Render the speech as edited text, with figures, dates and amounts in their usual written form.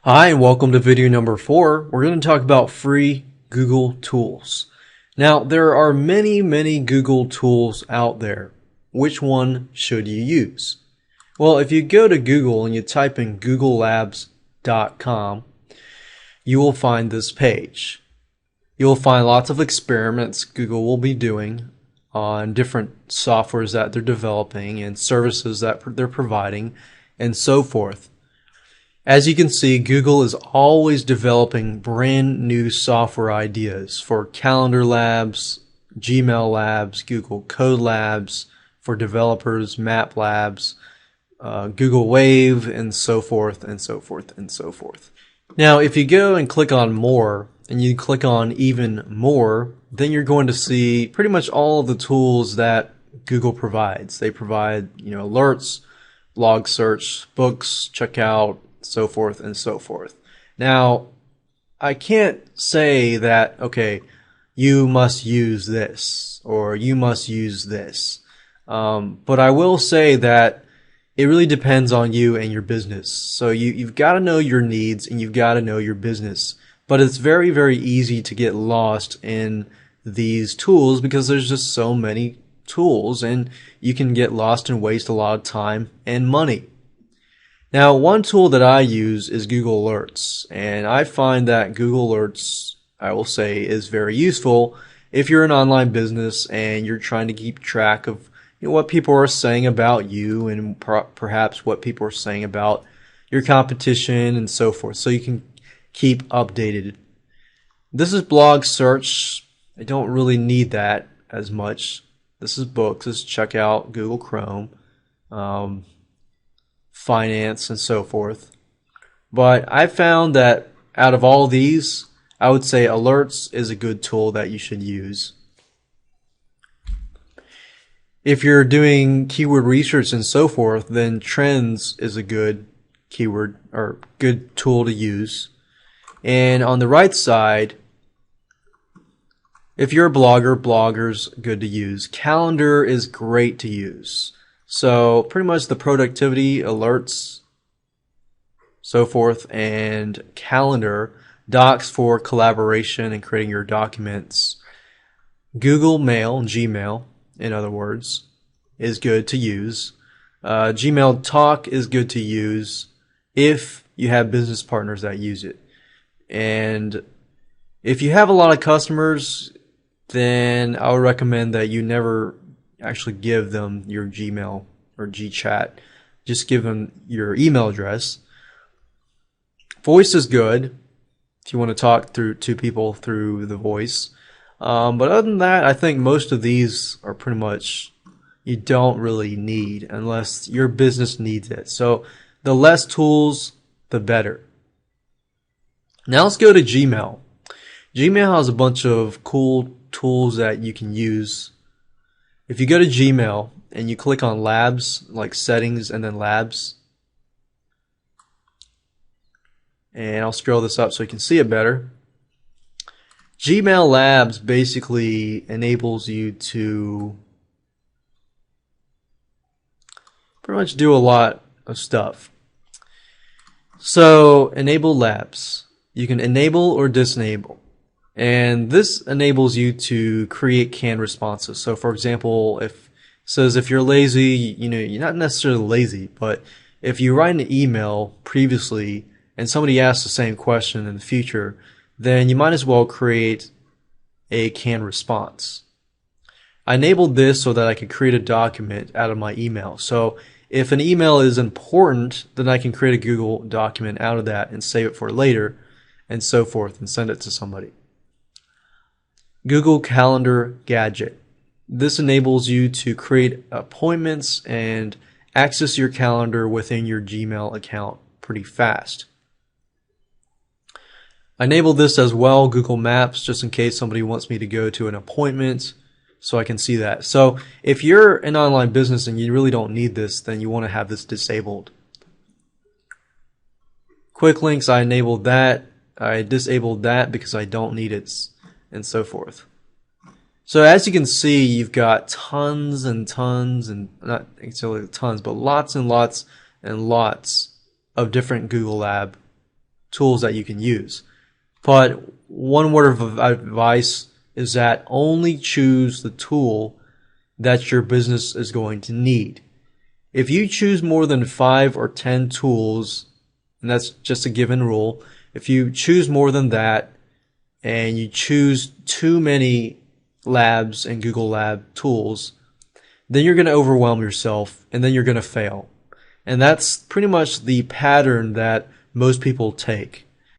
Hi, and welcome to video number 4. We're going to talk about free Google tools. Now, there are many Google tools out there. Which one should you use? Well, if you go to Google and you type in googlelabs.com, you will find this page. You will find lots of experiments Google will be doing on different softwares that they're developing and services that they're providing and so forth. As you can see, Google is always developing brand new software ideas for Calendar Labs, Gmail Labs, Google Code Labs for developers, Map Labs, Google Wave, and so forth and so forth and so forth. Now, if you go and click on More, and you click on Even More, then you're going to see pretty much all of the tools that Google provides. They provide, alerts, log search, books, checkout, so forth and so forth. Now, I can't say that, okay, you must use this or you must use this. But I will say that it really depends on you and your business. So you've got to know your needs and you've got to know your business. But it's very easy to get lost in these tools because there's just so many tools and you can get lost and waste a lot of time and money. Now, one tool that I use is Google Alerts, and I find that Google Alerts, I will say, is very useful if you're an online business and you're trying to keep track of what people are saying about you and perhaps what people are saying about your competition and so forth, so you can keep updated. This is blog search. I don't really need that as much. This is books. This is check out Google Chrome. Finance and so forth. But I found that out of all these, I would say Alerts is a good tool that you should use. If you're doing keyword research and so forth, then Trends is a good keyword or good tool to use. And on the right side, if you're a blogger, Blogger's good to use. Calendar is great to use. So pretty much the productivity, alerts, so forth, and calendar, docs for collaboration and creating your documents. Google Mail, Gmail, in other words, is good to use. Gmail Talk is good to use if you have business partners that use it. And if you have a lot of customers, then I would recommend that you never actually give them your Gmail or GChat. Just give them your email address. Voice is good if you want to talk to people through the voice. But other than that, I think most of these are pretty much you don't really need unless your business needs it. So the less tools, the better. Now let's go to Gmail. Gmail has a bunch of cool tools that you can use. If you go to Gmail and you click on Labs, like Settings and then Labs, and I'll scroll this up so you can see it better. Gmail Labs basically enables you to pretty much do a lot of stuff. So enable Labs. You can enable or disable. And this enables you to create canned responses. So for example, if it says if you're lazy, you're not necessarily lazy, but if you write an email previously and somebody asks the same question in the future, then you might as well create a canned response. I enabled this so that I could create a document out of my email. So if an email is important, then I can create a Google document out of that and save it for later and so forth and send it to somebody. Google Calendar Gadget. This enables you to create appointments and access your calendar within your Gmail account pretty fast. I enabled this as well, Google Maps, just in case somebody wants me to go to an appointment so I can see that. So if you're an online business and you really don't need this, then you want to have this disabled. Quick links, I enabled that. I disabled that because I don't need it, and so forth. So as you can see, you've got tons and tons, and not necessarily tons, but lots and lots and lots of different Google Lab tools that you can use. But one word of advice is that only choose the tool that your business is going to need. If you choose more than 5 or 10 tools, and that's just a given rule, if you choose more than that and you choose too many labs and Google Lab tools, then you're going to overwhelm yourself and then you're going to fail. And that's pretty much the pattern that most people take.